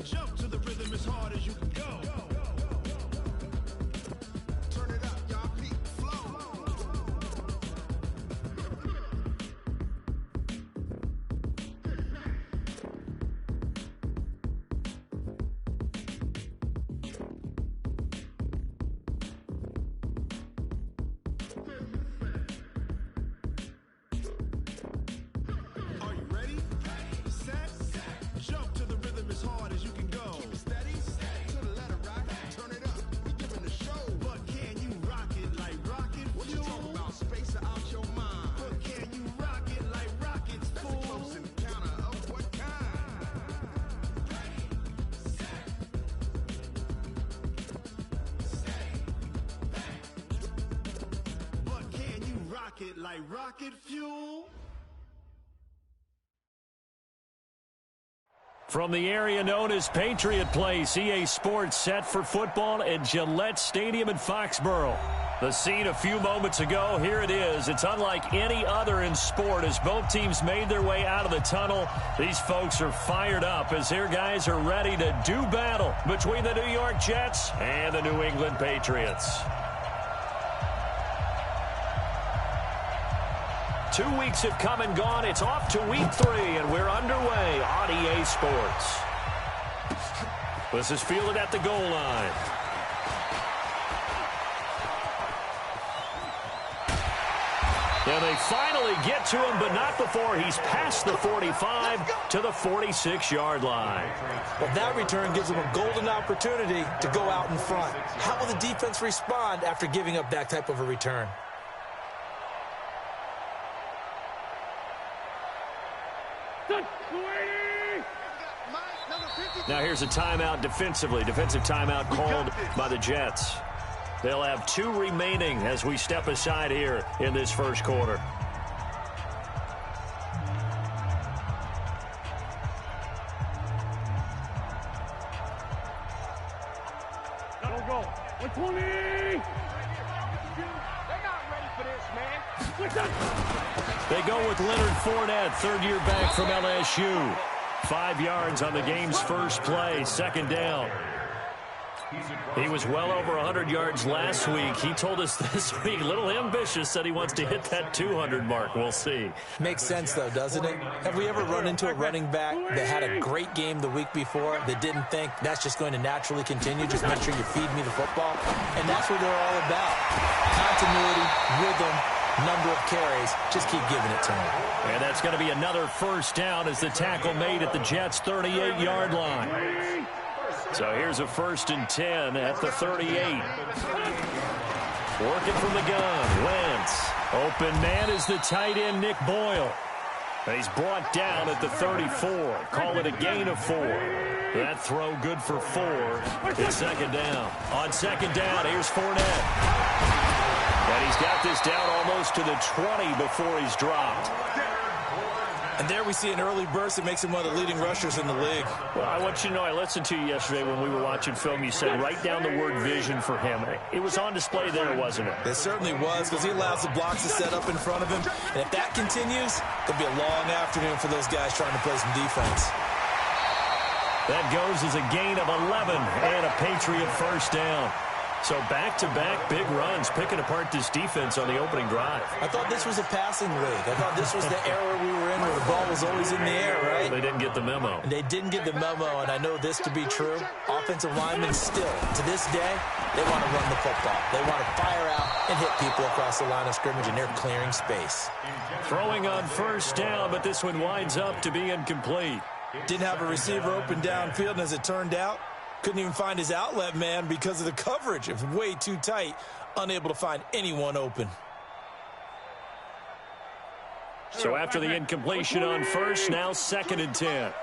Jump to the rhythm as hard as you can go. Turn it up, y'all. Beat flow. Are you ready? Set. Jump to the rhythm as hard as you can go. Keep it steady. To the letter right. Turn it up. We giving the show. But can you rock it like rocket fuel? What you talking about? Space out your mind. But can you rock it like rockets, fool? That's a close encounter of what kind? But can you rock it like rocket fuel? From the area known as Patriot Place, EA Sports set for football at Gillette Stadium in Foxborough. The scene a few moments ago, here it is. It's unlike any other in sport as both teams made their way out of the tunnel. These folks are fired up as their guys are ready to do battle between the New York Jets and the New England Patriots. 2 weeks have come and gone. It's off to week 3, and we're underway on EA Sports. This is fielded at the goal line. And they finally get to him, but not before he's past the 45 to the 46-yard line. Well, that return gives them a golden opportunity to go out in front. How will the defense respond after giving up that type of a return? Now here's a timeout defensively. Defensive timeout called by the Jets. They'll have 2 remaining as we step aside here in this first quarter. Don't go. 120. They're not ready for this, man. They go with Leonard Fournette, third-year back from LSU. 5 yards on the game's first play, second down. He was well over 100 yards last week. He told us this week, a little ambitious, said he wants to hit that 200 mark. We'll see. Makes sense, though, doesn't it? Have we ever run into a running back that had a great game the week before that didn't think that's just going to naturally continue? Just make sure you feed me the football. And that's what they're all about. Continuity, rhythm, number of carries. Just keep giving it to him. And that's going to be another first down as the tackle made at the Jets' 38-yard line. So here's a 1st and 10 at the 38. Working from the gun, Wentz. Open man is the tight end, Nick Boyle. And he's brought down at the 34. Call it a gain of 4. That throw good for 4. It's second down. On second down, here's Fournette. And he's got this down almost to the 20 before he's dropped. And there we see an early burst that makes him one of the leading rushers in the league. Well, I want you to know, I listened to you yesterday when we were watching film. You said write down the word vision for him. It was on display there, wasn't it? It certainly was, because he allows the blocks to set up in front of him. And if that continues, it'll be a long afternoon for those guys trying to play some defense. That goes as a gain of 11 and a Patriot first down. So back-to-back big runs, picking apart this defense on the opening drive. I thought this was a passing league. I thought this was the era we were in where the ball was always in the air, right? They didn't get the memo. And they didn't get the memo, and I know this to be true. Offensive linemen still, to this day, they want to run the football. They want to fire out and hit people across the line of scrimmage, and they're clearing space. Throwing on first down, but this one winds up to be incomplete. Didn't have a receiver open downfield, and as it turned out, couldn't even find his outlet man because of the coverage. It was way too tight, unable to find anyone open. So after the incompletion on first, now 2nd and 10.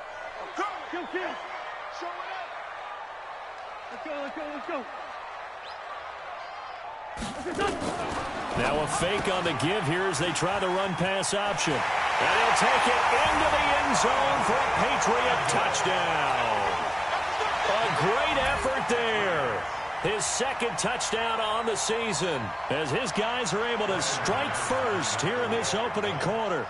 Now a fake on the give here as they try the run-pass option. And he'll take it into the end zone for a Patriot touchdown. A great effort there. His 2nd touchdown on the season as his guys are able to strike first here in this opening quarter.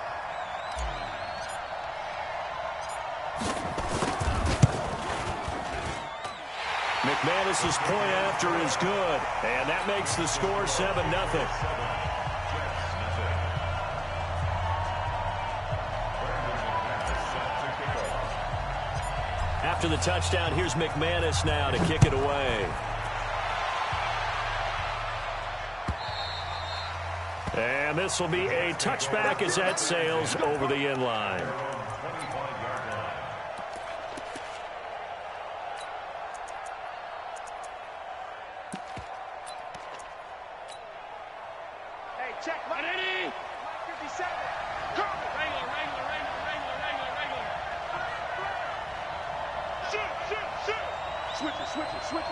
McManus's point after is good, and that makes the score 7-0. After the touchdown, here's McManus now to kick it away. And this will be a touchback as that sails over the end line. Hey, check. 180. 57. Wrangler. Shoot. Switch it.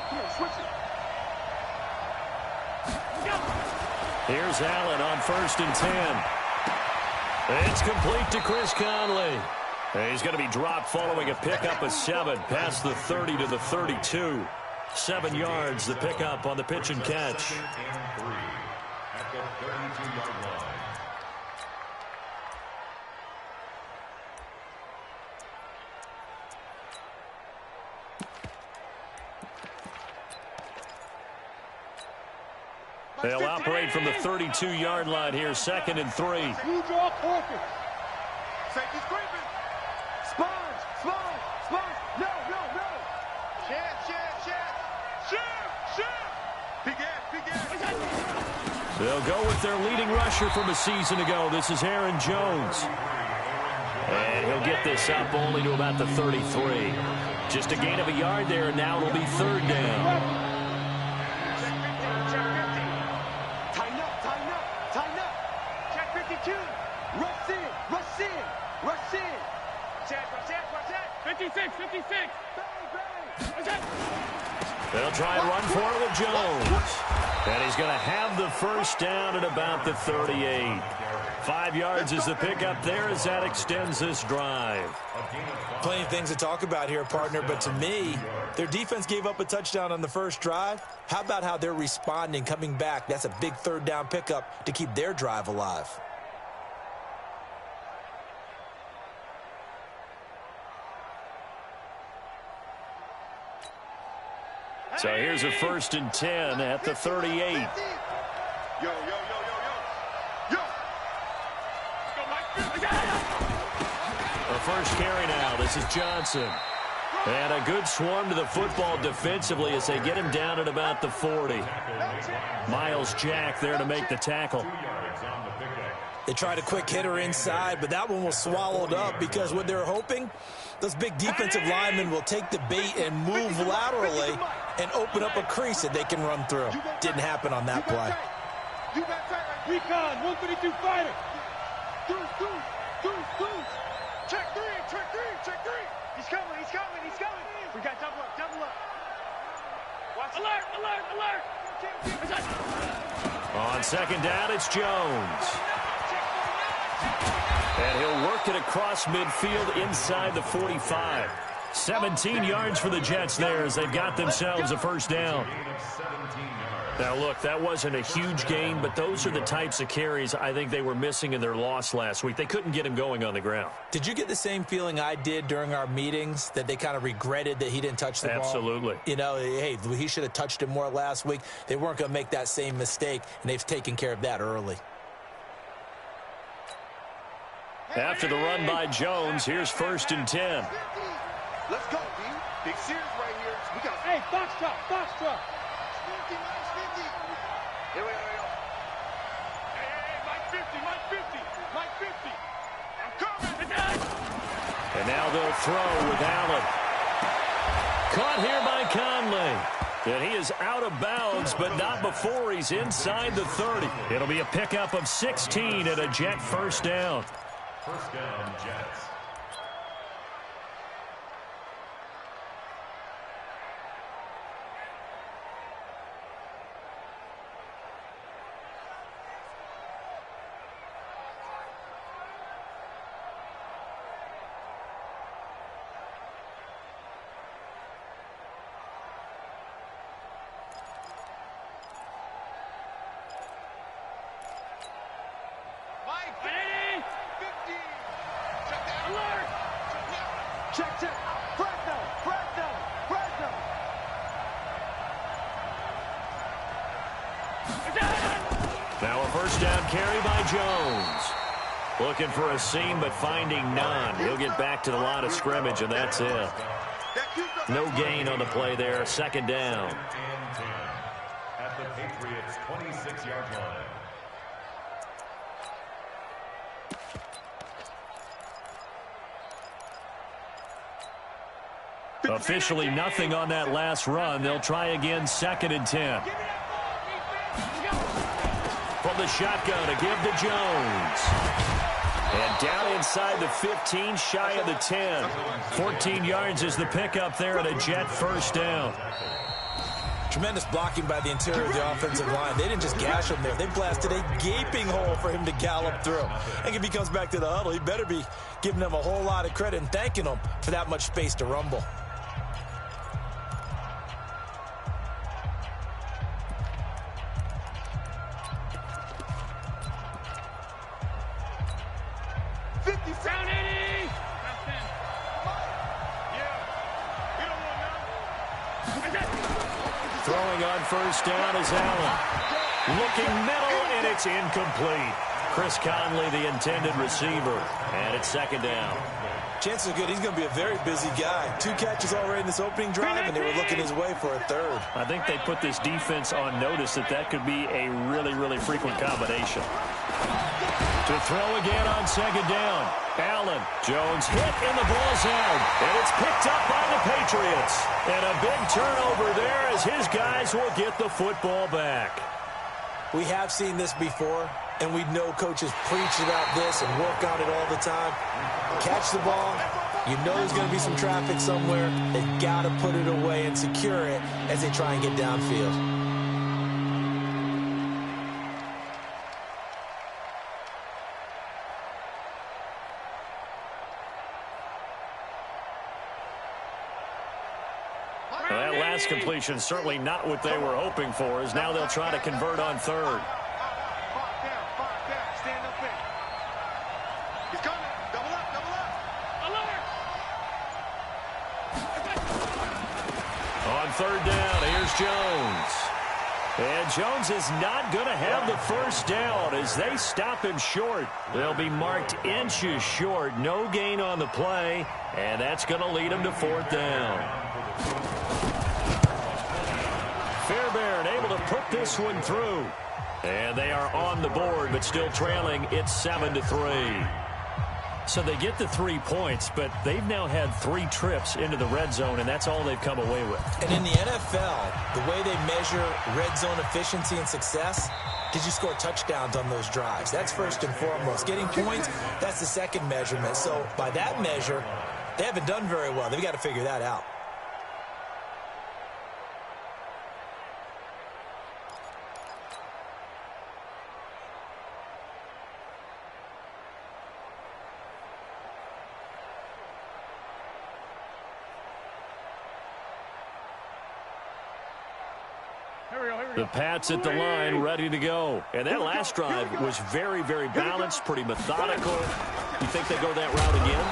Come on, switch it. Here's Allen on 1st and 10. It's complete to Chris Conley. He's going to be dropped following a pickup of 7 past the 30 to the 32. 7 yards, the pickup on the pitch and catch. At the 32-yard line. They'll operate from the 32-yard line here, 2nd and 3. You draw corpus. Safety's creeping. Sponge. No. Chance. Shoot. Big ass. They'll go with their leading rusher from a season ago. This is Aaron Jones. And he'll get this up only to about the 33. Just a gain of a yard there, and now it'll be 3rd down. Rush in. Rush 56. They'll try and run for it with Jones. And he's going to have the 1st down at about the 38. 5 yards is the pickup there as that extends this drive. Plenty of things to talk about here, partner, but to me, their defense gave up a touchdown on the first drive. How about how they're responding, coming back? That's a big 3rd down pickup to keep their drive alive. So here's a 1st and 10 at the 38. Yo. The first carry now. This is Johnson. And a good swarm to the football defensively as they get him down at about the 40. Miles Jack there to make the tackle. They tried a quick hitter inside, but that one was swallowed up because what they're hoping, those big defensive linemen will take the bait and move laterally and open up a crease that they can run through. Didn't happen on that play. Recon, 132 fighter. Deuce. Check three. He's coming. We got double up. Watch alert. On 2nd down, it's Jones. And he'll work it across midfield inside the 45. 17 yards for the Jets there as they've got themselves a 1st down. Now, look, that wasn't a huge gain, but those are the types of carries I think they were missing in their loss last week. They couldn't get him going on the ground. Did you get the same feeling I did during our meetings, that they kind of regretted that he didn't touch the ball? Absolutely. You know, hey, he should have touched it more last week. They weren't going to make that same mistake, and they've taken care of that early. After the run by Jones, here's 1st and 10. Let's go, D. Big series right here. We got. Hey, box truck. 50. Here we go. Hey, Mike 50. I'm coming. And now they'll throw with Allen. Caught here by Conley. And he is out of bounds, but not before he's inside the 30. It'll be a pickup of 16 and a Jet 1st down. 1st down, Jets. Check. Fresno. first down carry by Jones. Looking for a seam, but finding none. He'll get back to the line of scrimmage, and that's it. No gain on the play there. Second down. At the Patriots' 26-yard line. Officially nothing on that last run. They'll try again, 2nd and 10. From the shotgun to give to Jones. And down inside the 15, shy of the 10. 14 yards is the pickup there, and a Jet first down. Tremendous blocking by the interior of the offensive line. They didn't just gash him there. They blasted a gaping hole for him to gallop through. And if he comes back to the huddle, he better be giving them a whole lot of credit and thanking them for that much space to rumble. Throwing on first down is Allen. Looking middle, and it's incomplete. Chris Conley, the intended receiver. And it's 2nd down. Chances are good. He's going to be a very busy guy. 2 catches already in this opening drive, and they were looking his way for a 3rd. I think they put this defense on notice that could be a really, really frequent combination. To throw again on 2nd down. Allen. Jones hit, and the ball's out. And it's picked up by the Patriots. And a big turnover there as his guys will get the football back. We have seen this before, and we know coaches preach about this and work on it all the time. Catch the ball. You know there's going to be some traffic somewhere. They've got to put it away and secure it as they try and get downfield. Well, that last completion certainly not what they were hoping for, as now they'll try to convert on 3rd. Stand up in. He's coming. Double up. On 3rd down, here's Jones. And Jones is not going to have the first down as they stop him short. They'll be marked inches short. No gain on the play, and that's going to lead him to 4th down. Fairbairn able to put this one through. And they are on the board, but still trailing. It's 7-3. So they get the 3 points, but they've now had 3 trips into the red zone, and that's all they've come away with. And in the NFL, the way they measure red zone efficiency and success, did you score touchdowns on those drives? That's first and foremost. Getting points, that's the second measurement. So by that measure, they haven't done very well. They've got to figure that out. The Pats at the line, ready to go. And that last drive was very, very balanced, pretty methodical. You think they go that route again?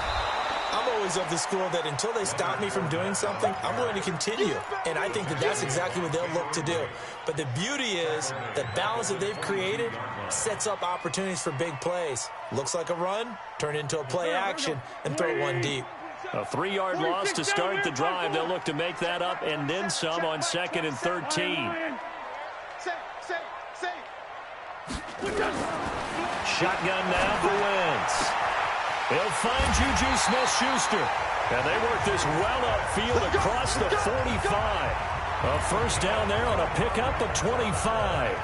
I'm always of the school that until they stop me from doing something, I'm going to continue. And I think that that's exactly what they'll look to do. But the beauty is the balance that they've created sets up opportunities for big plays. Looks like a run, turn into a play action, and throw one deep. A 3-yard loss to start the drive. They'll look to make that up and then some on 2nd and 13. Shotgun now for Wentz. He'll find Juju Smith-Schuster. And they work this well upfield across the 45. A first down there on a pickup of 25.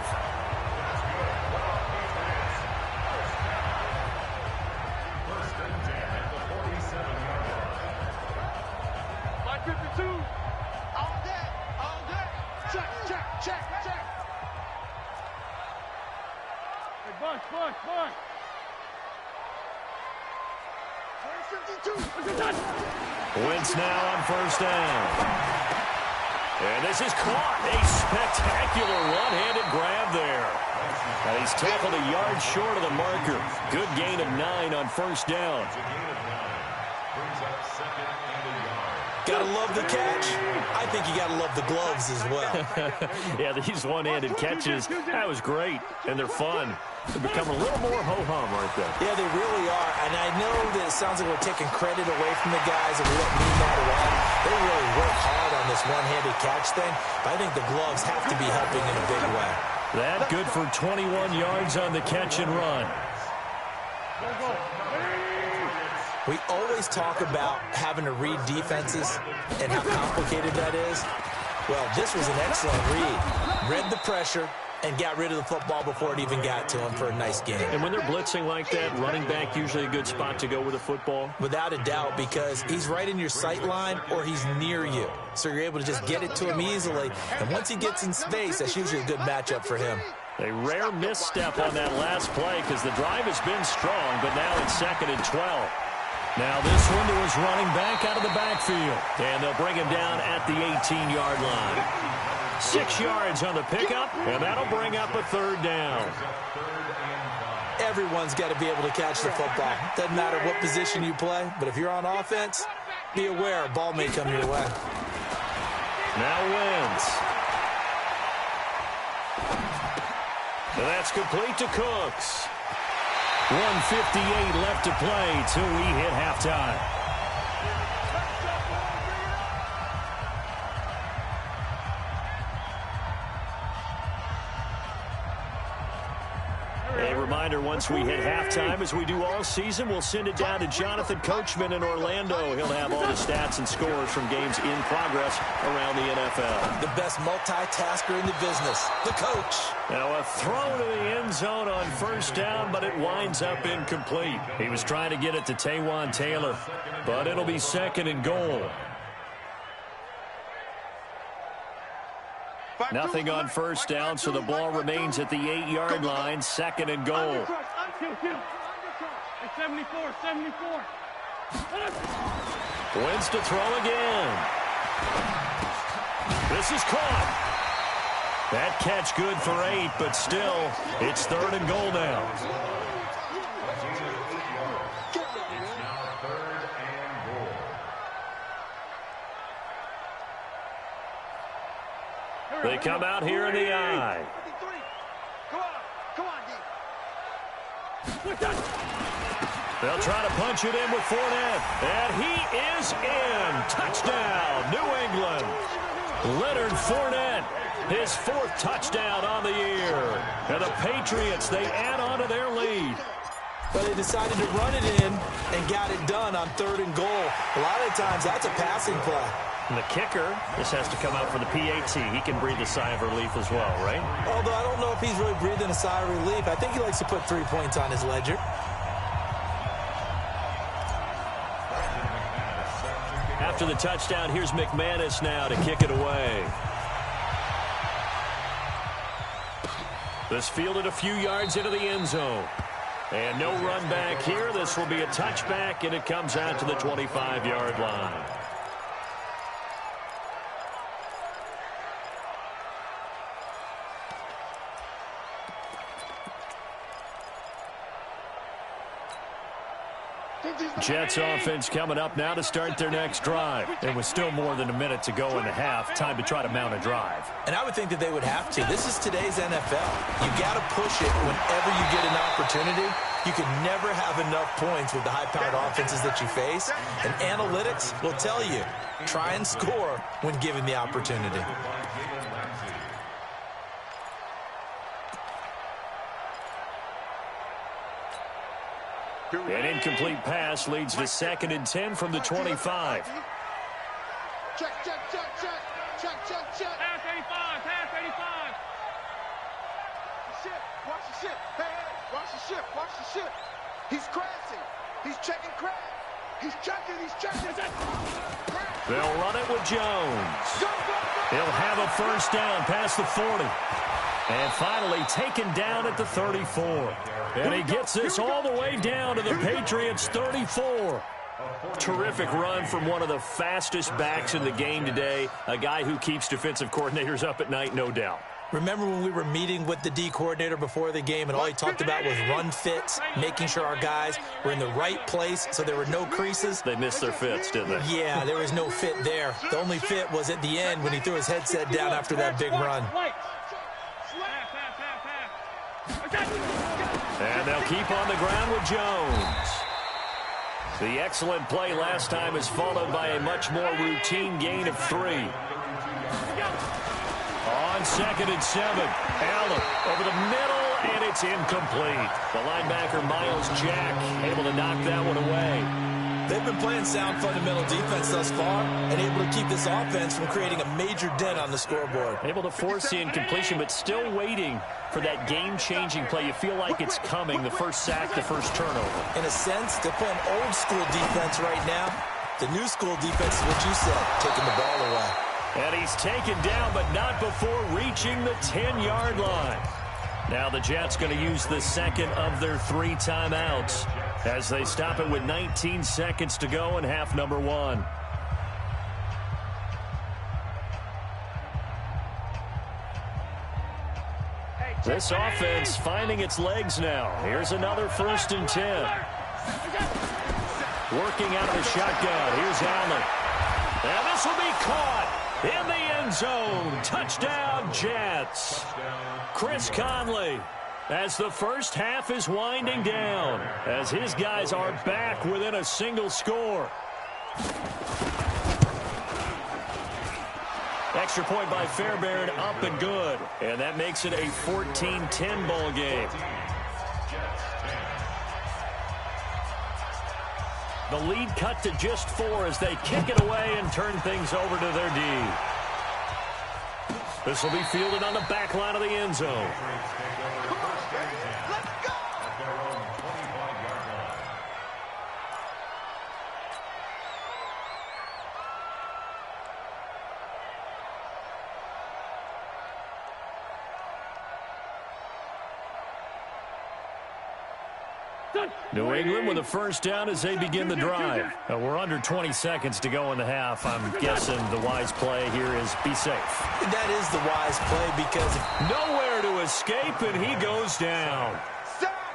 Wentz now on first down. And this is caught. A spectacular one-handed grab there. And he's tackled a yard short of the marker. Good gain of 9 on first down. Brings up 2nd and a yard. Gotta love the catch. I think you gotta love the gloves as well. Yeah, these one-handed catches, that was great, and they're fun. They become a little more ho-hum, aren't they? Yeah, they really are. And I know that it sounds like we're taking credit away from the guys, and we don't mean that at all. They really work hard on this one-handed catch thing, but I think the gloves have to be helping in a big way. That good for 21 yards on the catch and run. We always talk about having to read defenses and how complicated that is. Well, this was an excellent read. Read the pressure and got rid of the football before it even got to him for a nice game. And when they're blitzing like that, running back usually a good spot to go with the football? Without a doubt, because he's right in your sight line or he's near you. So you're able to just get it to him easily. And once he gets in space, that's usually a good matchup for him. A rare misstep on that last play because the drive has been strong, but now it's 2nd and 12. Now this one to his running back out of the backfield. And they'll bring him down at the 18-yard line. 6 yards on the pickup, and that'll bring up a 3rd down. Everyone's got to be able to catch the football. Doesn't matter what position you play, but if you're on offense, be aware a ball may come your way. Now Wentz. And that's complete to Cooks. 1:58 left to play till we hit halftime. A reminder, once we hit halftime, as we do all season, we'll send it down to Jonathan Coachman in Orlando. He'll have all the stats and scores from games in progress around the NFL. The best multitasker in the business, the coach. Now a throw to the end zone on 1st down, but it winds up incomplete. He was trying to get it to Taywan Taylor, but it'll be 2nd and goal. Nothing on 1st down, so the ball remains at the 8-yard line, 2nd and goal. 74. Wins to throw again. This is caught. That catch good for 8, but still, it's 3rd and goal now. They come out here in the eye. They'll try to punch it in with Fournette. And he is in. Touchdown, New England. Leonard Fournette, his 4th touchdown on the year. And the Patriots, they add on to their lead. But they decided to run it in and got it done on 3rd and goal. A lot of times, that's a passing play. And the kicker, this has to come out for the PAT. He can breathe a sigh of relief as well, right? Although I don't know if he's really breathing a sigh of relief. I think he likes to put 3 points on his ledger. After the touchdown, here's McManus now to kick it away. This fielded a few yards into the end zone. And no run back here. This will be a touchback, and it comes out to the 25-yard line. Jets offense coming up now to start their next drive. And with still more than a minute to go in the half, time to try to mount a drive. And I would think that they would have to. This is today's NFL. You got to push it whenever you get an opportunity. You can never have enough points with the high-powered offenses that you face. And analytics will tell you, try and score when given the opportunity. An incomplete pass leads to 2nd and 10 from the 25. Check. Pass 85. Watch the ship. Hey, watch the ship. He's crashing. He's checking crash. He's checking. They'll run it with Jones. He'll have a 1st down past the 40. And finally taken down at the 34. And he gets this all the way down to the Patriots' 34. Terrific run from one of the fastest backs in the game today. A guy who keeps defensive coordinators up at night, no doubt. Remember when we were meeting with the D coordinator before the game and all he talked about was run fits, making sure our guys were in the right place so there were no creases? They missed their fits, didn't they? Yeah, there was no fit there. The only fit was at the end when he threw his headset down after that big run. And they'll keep on the ground with Jones. The excellent play last time is followed by a much more routine gain of 3. On 2nd and 7, Allen over the middle, and it's incomplete. The linebacker, Miles Jack, able to knock that one away. They've been playing sound fundamental defense thus far and able to keep this offense from creating a major dent on the scoreboard. Able to force the incompletion, but still waiting for that game-changing play. You feel like it's coming, the first sack, the first turnover. In a sense, they're playing old-school defense right now. The new school defense is what you said, taking the ball away. And he's taken down, but not before reaching the 10-yard line. Now the Jets going to use the second of their 3 timeouts as they stop it with 19 seconds to go in half number 1. This offense finding its legs now. Here's another 1st and 10. Working out of the shotgun. Here's Allen. And this will be caught in the end zone. Touchdown, Jets. Chris Conley, as the first half is winding down, as his guys are back within a single score. Extra point by Fairbairn, up and good. And that makes it a 14-10 ball game. The lead cut to just 4 as they kick it away and turn things over to their D. This will be fielded on the back line of the end zone. New England with a first down as they begin the drive. We're under 20 seconds to go in the half. I'm guessing the wise play here is be safe. That is the wise play because nowhere to escape, and he goes down.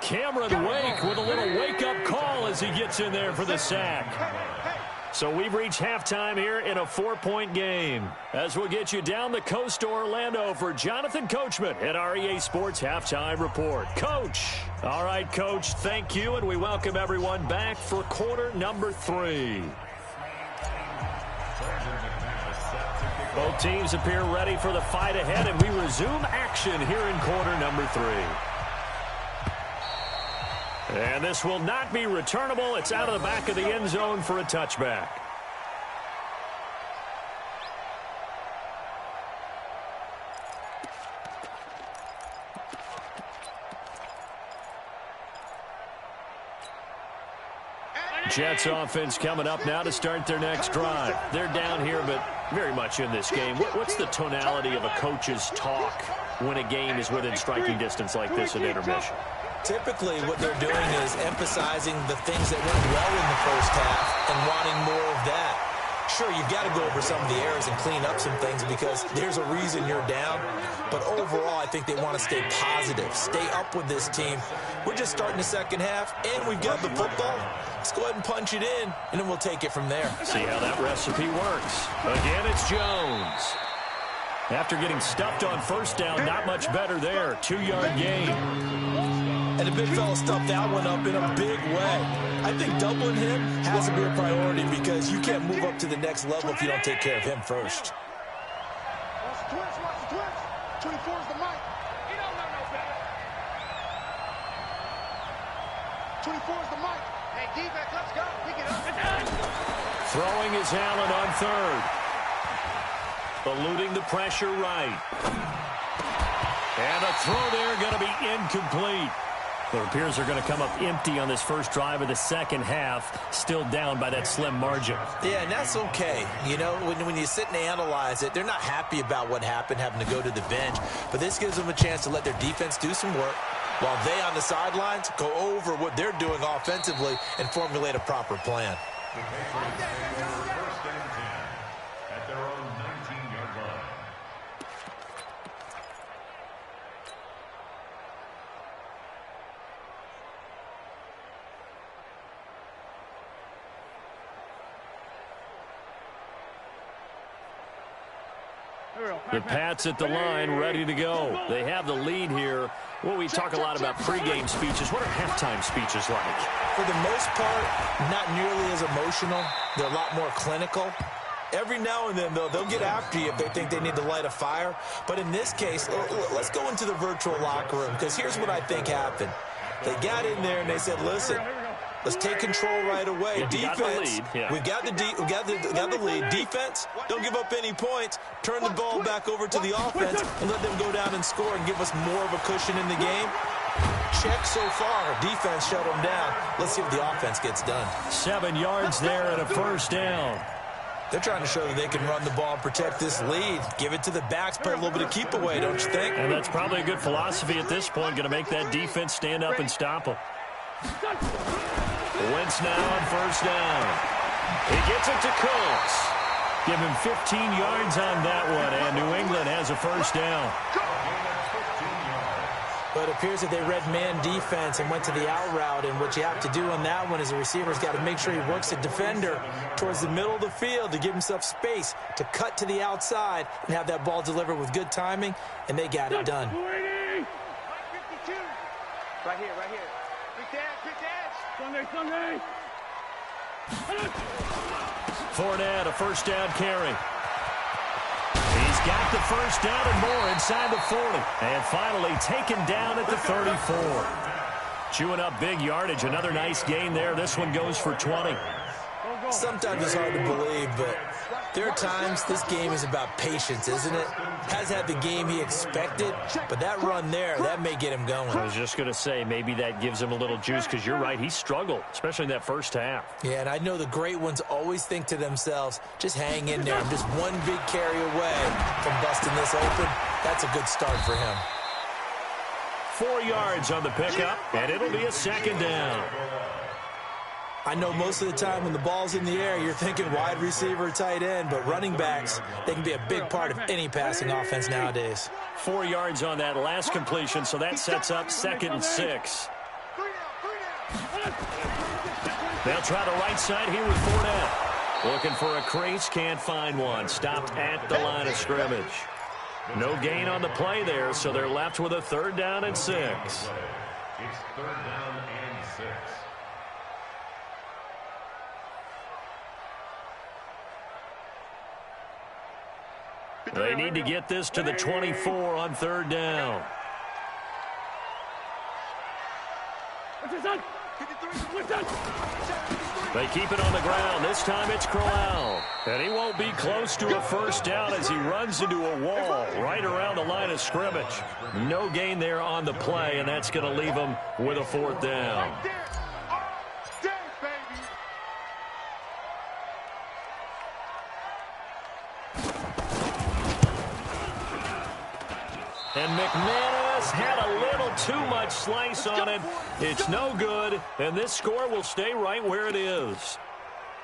Cameron Wake with a little wake-up call as he gets in there for the sack. So we've reached halftime here in a 4-point game. As we'll get you down the coast to Orlando for Jonathan Coachman at our EA Sports Halftime Report. Coach. All right, Coach, thank you, and we welcome everyone back for quarter number 3. Both teams appear ready for the fight ahead, and we resume action here in quarter number 3. And this will not be returnable. It's out of the back of the end zone for a touchback. Jets offense coming up now to start their next drive. They're down here, but very much in this game. What's the tonality of a coach's talk when a game is within striking distance like this at intermission? Typically, what they're doing is emphasizing the things that went well in the first half and wanting more of that. Sure, you've got to go over some of the errors and clean up some things because there's a reason you're down. But overall, I think they want to stay positive, stay up with this team. We're just starting the second half, and we've got the football. Let's go ahead and punch it in, and then we'll take it from there. See how that recipe works. Again, it's Jones. After getting stuffed on first down, not much better there. 2-yard gain. And the big fella stuffed that one up in a big way. I think doubling him has to be a priority because you can't move up to the next level if you don't take care of him first. Watch the twins, watch the twins. 24 is the mic. He don't know no better. 24 is the mic. Hey, defense, let's go. Pick it up. Throwing is Allen on third. Eluding the pressure right. And a throw there going to be incomplete. It appears they're going to come up empty on this first drive of the second half, still down by that slim margin. Yeah, and that's okay. You know, when you sit and analyze it, they're not happy about what happened, having to go to the bench. But this gives them a chance to let their defense do some work while they on the sidelines go over what they're doing offensively and formulate a proper plan. The Patriots first and 10 at their own 19-yard line. The Pats at the line, ready to go. They have the lead here. Well, we talk a lot about pregame speeches. What are halftime speeches like? For the most part, not nearly as emotional. They're a lot more clinical. Every now and then, though, they'll get after you if they think they need to light a fire. But in this case, let's go into the virtual locker room, because here's what I think happened. They got in there and they said, listen, let's take control right away. Defense, we've got the lead. Defense, don't give up any points. Turn the ball back over to the offense and let them go down and score and give us more of a cushion in the game. Check so far. Defense shut them down. Let's see what the offense gets done. 7 yards there and a first down. They're trying to show that they can run the ball and protect this lead. Give it to the backs, play a little bit of keep away, don't you think? And that's probably a good philosophy at this point. Going to make that defense stand up and stop them. Wentz now on first down. He gets it to Coates. Give him 15 yards on that one, and New England has a first down. But it appears that they read man defense and went to the out route, and what you have to do on that one is the receiver's got to make sure he works the defender towards the middle of the field to give himself space to cut to the outside and have that ball delivered with good timing, and they got it done. Right here, right here. Quick dash. Sunday. Fournette, a first down carry. He's got the first down and more inside the 40. And finally taken down at the 34. Chewing up big yardage. Another nice gain there. This one goes for 20. Sometimes it's hard to believe, but there are times this game is about patience, isn't it? Has had the game he expected, but that run there, that may get him going. I was just going to say, maybe that gives him a little juice, because you're right, he struggled, especially in that first half. Yeah, and I know the great ones always think to themselves, just hang in there. I'm just one big carry away from busting this open. That's a good start for him. 4 yards on the pickup, and it'll be a second down. I know most of the time when the ball's in the air, you're thinking wide receiver, tight end, but running backs, they can be a big part of any passing offense nowadays. 4 yards on that last completion, so that sets up 2nd and 6. They'll try the right side here with Fournette. Looking for a crease, can't find one. Stopped at the line of scrimmage. No gain on the play there, so they're left with a 3rd down and 6. It's 3rd down and 6. They need to get this to the 24 on 3rd down. They keep it on the ground. This time it's Crowell. And he won't be close to a first down as he runs into a wall right around the line of scrimmage. No gain there on the play, and that's going to leave him with a 4th down. And McManus had a little too much slice on it. It's no good, and this score will stay right where it is.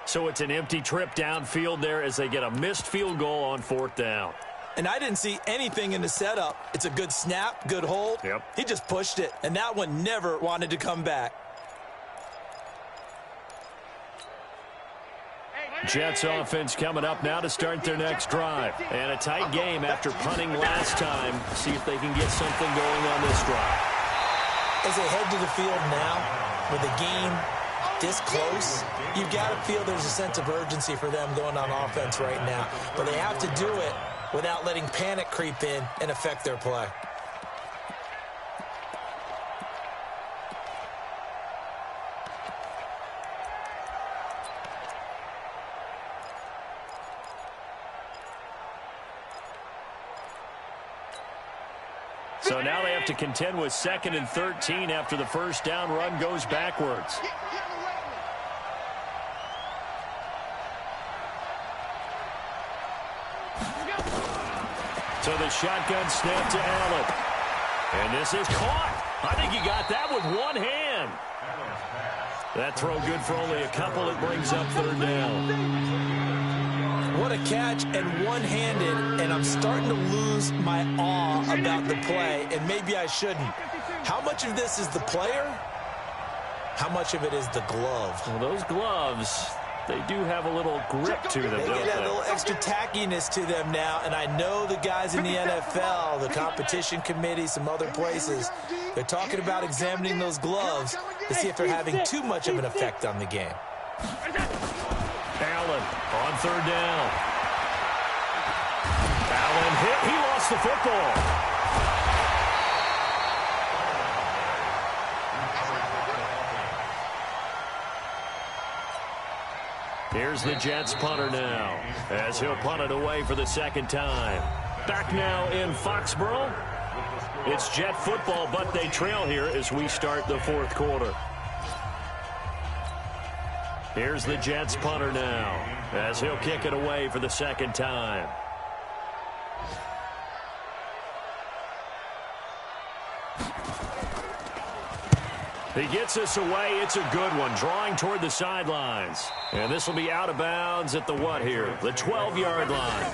So it's an empty trip downfield there as they get a missed field goal on 4th down. And I didn't see anything in the setup. It's a good snap, good hold. Yep. He just pushed it, and that one never wanted to come back. Jets offense coming up now to start their next drive. And a tight game after punting last time. See if they can get something going on this drive. As they head to the field now, with the game this close, you've got to feel there's a sense of urgency for them going on offense right now. But they have to do it without letting panic creep in and affect their play. So now they have to contend with 2nd and 13 after the first down run goes backwards. So the shotgun snap to Allen. And this is caught. I think he got that with one hand. That throw good for only a couple. It brings up 3rd down. What a catch, and one-handed, and I'm starting to lose my awe about the play, and maybe I shouldn't. How much of this is the player? How much of it is the glove? Well, those gloves, they do have a little grip to them, They don't get a they? little extra tackiness to them now, and I know the guys in the NFL, the competition committee, some other places, they're talking about examining those gloves to see if they're having too much of an effect on the game. Allen on third down. Allen hit. He lost the football. Here's the Jets punter now, as he'll punt it away for the second time. Back now in Foxborough. It's Jet football, but they trail here as we start the fourth quarter. Here's the Jets punter now, as he'll kick it away for the second time. He gets us away. It's a good one, drawing toward the sidelines. And this will be out of bounds at the what here? The 12-yard line.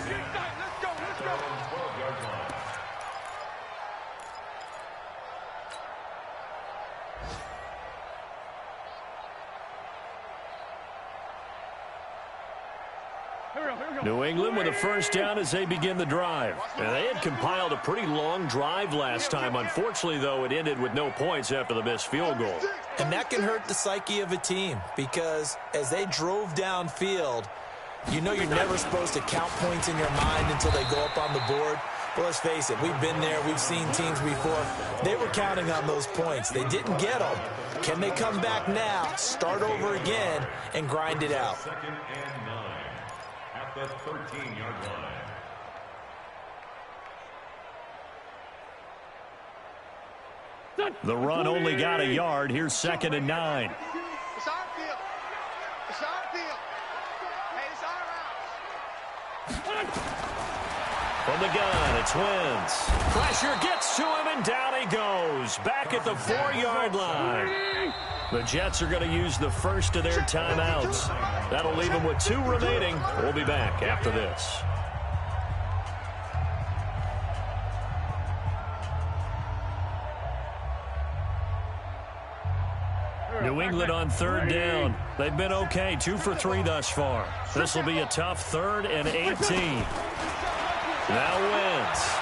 New England with a first down as they begin the drive. And they had compiled a pretty long drive last time. Unfortunately, though, it ended with no points after the missed field goal. And that can hurt the psyche of a team because as they drove downfield, you know you're never supposed to count points in your mind until they go up on the board. But let's face it, we've been there. We've seen teams before. They were counting on those points. They didn't get them. Can they come back now, start over again, and grind it out? Second and 9 at the 13-yard line. The run only got a yard. Here's second and 9. It's our field. It's our field. Hey, it's our house. From the gun, it's Wentz. Pressure gets to him, and down he goes. Back at the 4-yard line. The Jets are going to use the first of their timeouts. That'll leave them with 2 remaining. We'll be back after this. New England on third down. They've been okay, 2 for 3 thus far. This will be a tough 3rd and 18. Now Wentz.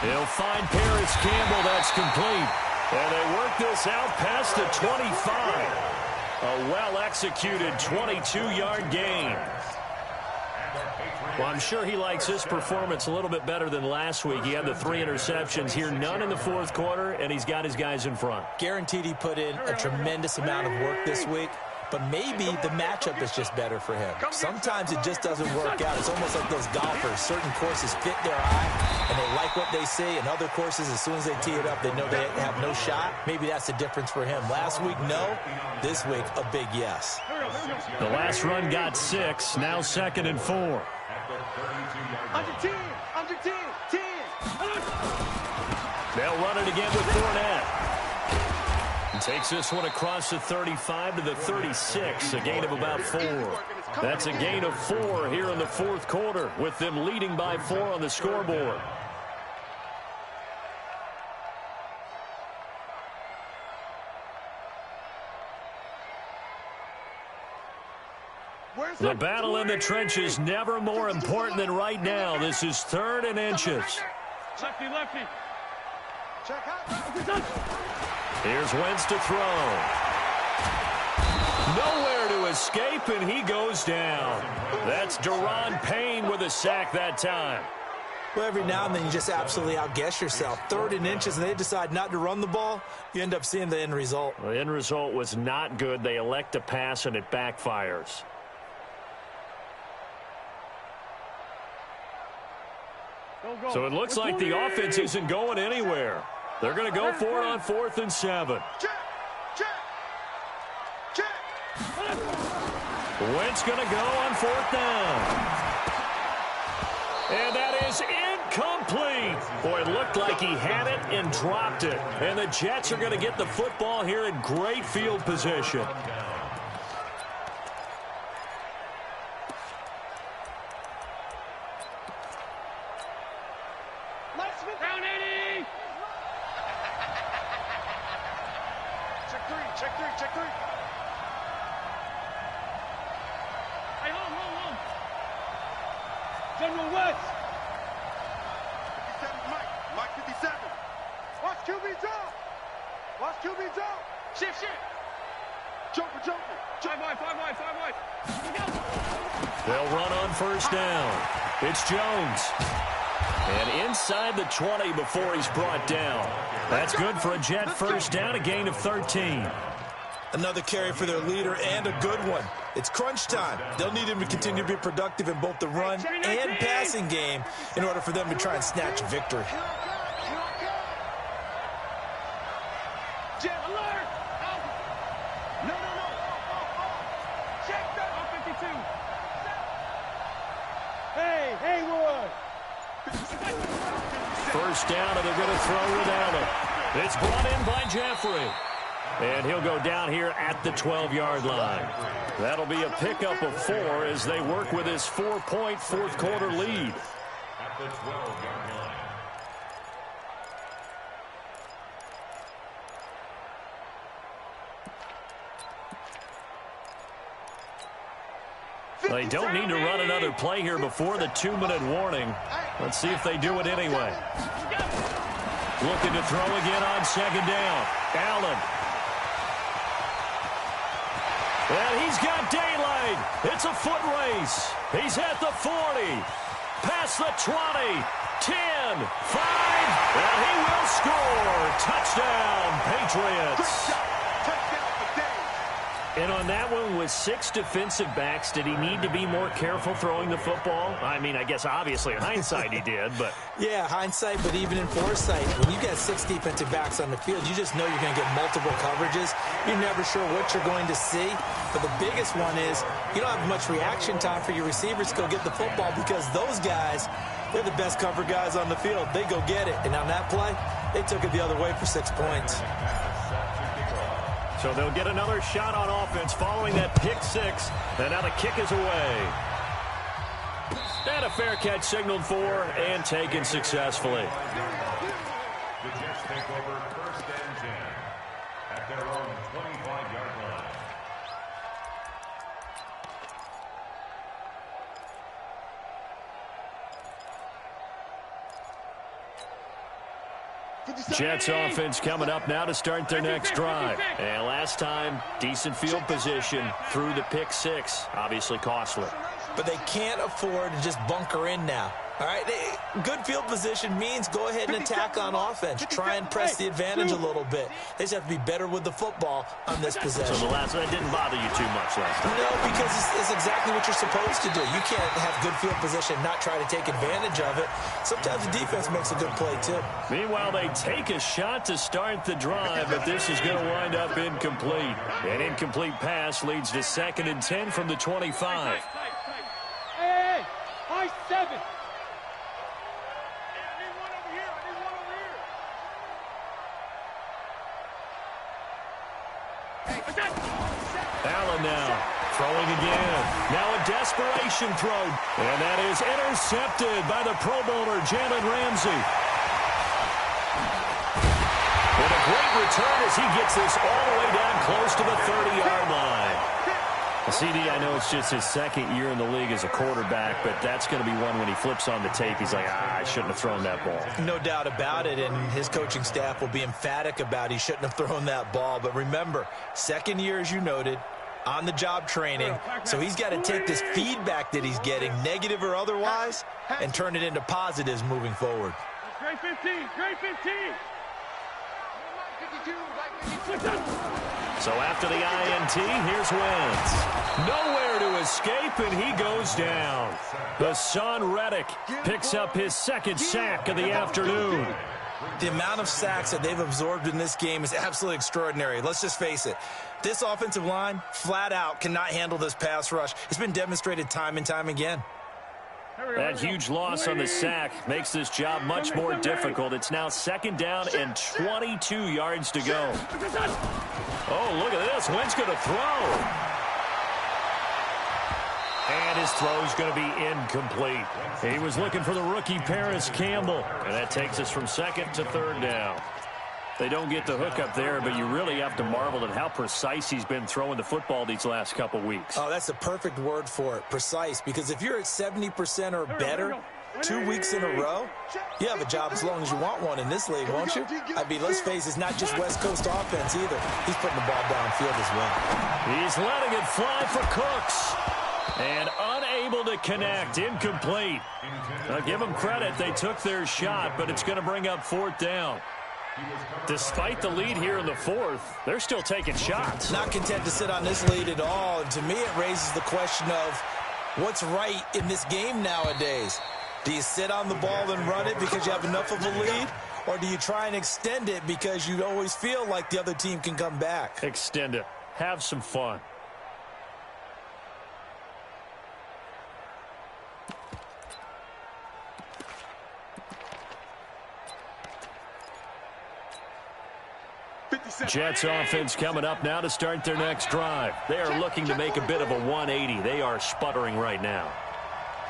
He'll find Paris Campbell. That's complete. And they work this out past the 25. A well-executed 22-yard gain. Well, I'm sure he likes his performance a little bit better than last week. He had the 3 interceptions here, none in the fourth quarter, and he's got his guys in front. Guaranteed he put in a tremendous amount of work this week, but maybe the matchup is just better for him. Sometimes it just doesn't work out. It's almost like those golfers. Certain courses fit their eye, and they like what they see, and other courses, as soon as they tee it up, they know they have no shot. Maybe that's the difference for him. Last week, no. This week, a big yes. The last run got 6, now 2nd and 4. Under 10, 10. They'll run it again with Fournette. And takes this one across the 35 to the 36, a gain of about 4. That's a gain of 4 here in the fourth quarter, with them leading by 4 on the scoreboard. The battle in the trenches never more important than right now. This is 3rd and inches. Lefty, lefty. Check out. Here's Wentz to throw. Nowhere to escape, and he goes down. That's Daron Payne with a sack that time. Well, every now and then you just absolutely outguess yourself. 3rd and inches, and they decide not to run the ball. You end up seeing the end result. The end result was not good. They elect to pass, and it backfires. So it looks like the offense isn't going anywhere. They're going to go for it on 4th and 7. Check. Wentz going to go on 4th down. And that is incomplete. Boy, it looked like he had it and dropped it. And the Jets are going to get the football here in great field position. Down 80. Check three. General West. 57 Mike. Mike 57. Watch QB jump. Watch QB jump. Shift. Jumper. Five wide. They'll run on first down. It's Jones. And inside the 20 before he's brought down. That's good for a Jet first down, a gain of 13. Another carry for their leader and a good one. It's crunch time. They'll need him to continue to be productive in both the run and passing game in order for them to try and snatch a victory. Jet alert. No. Check that. 52. Hey, Roy. First down, and they're going to throw without it. It's brought in by Jeffrey. And he'll go down here at the 12-yard line. That'll be a pickup of 4 as they work with his 4-point fourth-quarter lead. At the 12-yard line. They don't need to run another play here before the 2-minute warning. Let's see if they do it anyway. Looking to throw again on second down. Allen. And he's got daylight. It's a foot race. He's at the 40. Past the 20. 10. 5. And he will score. Touchdown, Patriots. And on that one, with 6 defensive backs, did he need to be more careful throwing the football? I mean, I guess obviously in hindsight he did, but... Yeah, hindsight, but even in foresight, when you got 6 defensive backs on the field, you just know you're going to get multiple coverages. You're never sure what you're going to see. But the biggest one is you don't have much reaction time for your receivers to go get the football because those guys, they're the best cover guys on the field. They go get it. And on that play, they took it the other way for 6 points. So they'll get another shot on offense following that pick 6. And now the kick is away. And a fair catch signaled for and taken successfully. The Jets take over first and 10 at their own 25-yard line. Jets offense coming up now to start their next drive. And last time, decent field position through the pick 6. Obviously costly. But they can't afford to just bunker in now. All right, good field position means go ahead and attack on offense. Try and press the advantage a little bit. They just have to be better with the football on this possession. So the last one didn't bother you too much last time? No, because it's exactly what you're supposed to do. You can't have good field position and not try to take advantage of it. Sometimes the defense makes a good play, too. Meanwhile, they take a shot to start the drive, but this is going to wind up incomplete. An incomplete pass leads to 2nd and 10 from the 25. Hey, high 7. Allen now throwing again. Now a desperation throw. And that is intercepted by the Pro Bowler, Jalen Ramsey. And a great return as he gets this all the way down close to the 30-yard line. CD, I know it's just his 2nd year in the league as a quarterback, but that's going to be one when he flips on the tape. He's like, I shouldn't have thrown that ball. No doubt about it, and his coaching staff will be emphatic about he shouldn't have thrown that ball. But remember, 2nd year, as you noted, on-the-job training, so he's got to take this feedback that he's getting, negative or otherwise, and turn it into positives moving forward. Grade 15, grade 15. So after the INT, here's Wentz. Nowhere to escape, and he goes down. The Son Reddick picks up his 2nd sack of the afternoon. The amount of sacks that they've absorbed in this game is absolutely extraordinary. Let's just face it. This offensive line, flat out, cannot handle this pass rush. It's been demonstrated time and time again. That huge loss on the sack makes this job much more difficult. It's now 2nd down and 22 yards to go. Oh, look at this. Wentz going to throw. And his throw is going to be incomplete. He was looking for the rookie Paris Campbell. And that takes us from 2nd to 3rd down. They don't get the hook up there, but you really have to marvel at how precise he's been throwing the football these last couple weeks. Oh, that's the perfect word for it, precise. Because if you're at 70% or better 2 weeks in a row, you have a job as long as you want one in this league, won't you? I mean, let's face it, it's not just West Coast offense either. He's putting the ball downfield as well. He's letting it fly for Cooks. And unable to connect, incomplete. I'll give them credit, they took their shot, but it's going to bring up 4th down. Despite the lead here in the 4th, they're still taking shots. Not content to sit on this lead at all. And to me, it raises the question of what's right in this game nowadays. Do you sit on the ball and run it because you have enough of a lead? Or do you try and extend it because you always feel like the other team can come back? Extend it. Have some fun. Jets offense coming up now to start their next drive. They are looking to make a bit of a 180. They are sputtering right now.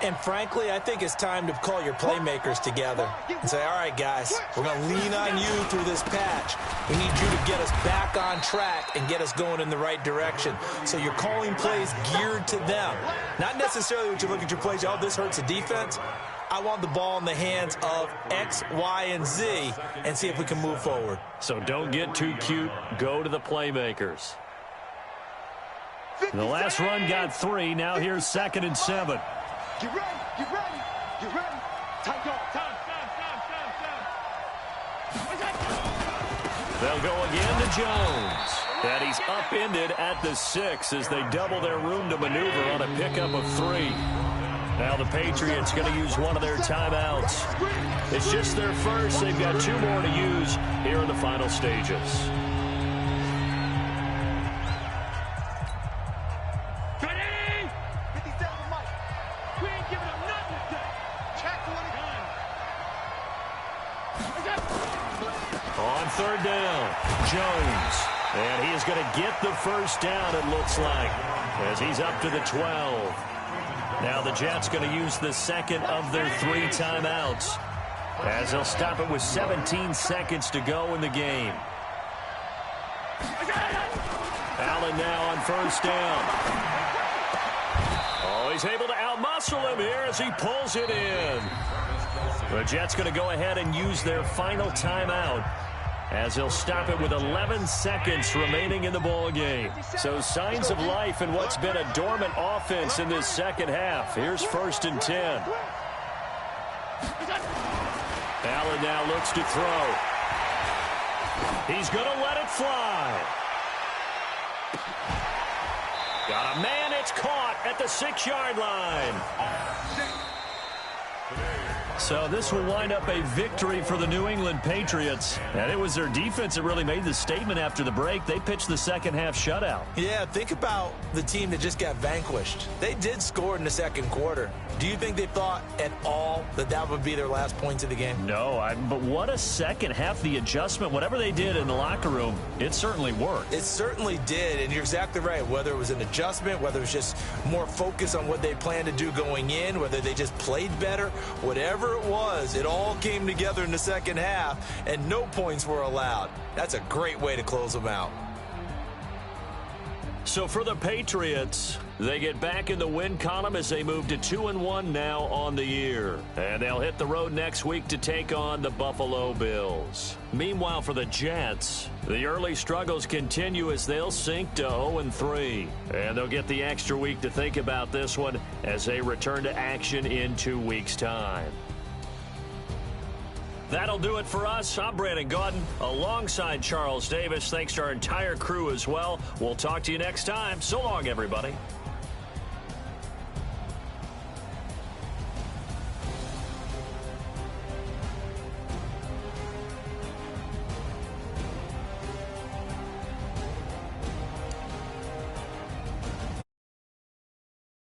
And frankly, I think it's time to call your playmakers together and say, all right, guys, we're going to lean on you through this patch. We need you to get us back on track and get us going in the right direction. So you're calling plays geared to them. Not necessarily what you look at your plays, oh, this hurts the defense. I want the ball in the hands of X, Y, and Z and see if we can move forward. So don't get too cute. Go to the playmakers. The last run got 3. Now here's 2nd and 7. Get ready, get ready, get ready. Time, go, time. They'll go again to Jones. And he's upended at the 6 as they double their room to maneuver on a pickup of 3. Now the Patriots going to use one of their timeouts. It's just their first. They've got 2 more to use here in the final stages. Ready? 57 Mike. We ain't giving up nothing today. Check one again. On 3rd down, Jones. And he is going to get the first down, it looks like, as he's up to the 12. Now the Jets going to use the 2nd of their 3 timeouts as they'll stop it with 17 seconds to go in the game. Allen now on 1st down. Oh, he's able to outmuscle him here as he pulls it in. The Jets going to go ahead and use their final timeout as he'll stop it with 11 seconds remaining in the ball game. So signs of life in what's been a dormant offense in this second half. Here's 1st and 10. Allen now looks to throw. He's going to let it fly. Got a man, it's caught at the 6-yard line. So this will wind up a victory for the New England Patriots. And it was their defense that really made the statement after the break. They pitched the second half shutout. Yeah, think about the team that just got vanquished. They did score in the 2nd quarter. Do you think they thought at all that that would be their last points of the game? No, but what a second half. The adjustment, whatever they did in the locker room, it certainly worked. It certainly did, and you're exactly right. Whether it was an adjustment, whether it was just more focus on what they planned to do going in, whether they just played better, whatever it was, it all came together in the second half, and no points were allowed. That's a great way to close them out. So for the Patriots, they get back in the win column as they move to 2-1 now on the year. And they'll hit the road next week to take on the Buffalo Bills. Meanwhile, for the Jets, the early struggles continue as they'll sink to 0-3. And they'll get the extra week to think about this one as they return to action in 2 weeks' time. That'll do it for us. I'm Brandon Gaudin alongside Charles Davis. Thanks to our entire crew as well. We'll talk to you next time. So long, everybody.